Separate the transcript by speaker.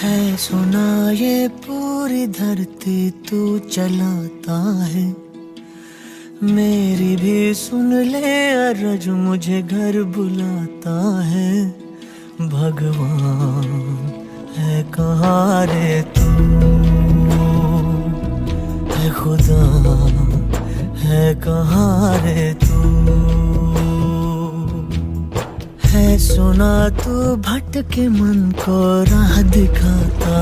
Speaker 1: है सुना ये पूरी धरती तू चलाता है, मेरी भी सुन ले अरज मुझे घर बुलाता है। भगवान है कहाँ रे तू, है खुदा है कहाँ रे तू। है सुना तू भटके मन को राह दिखाता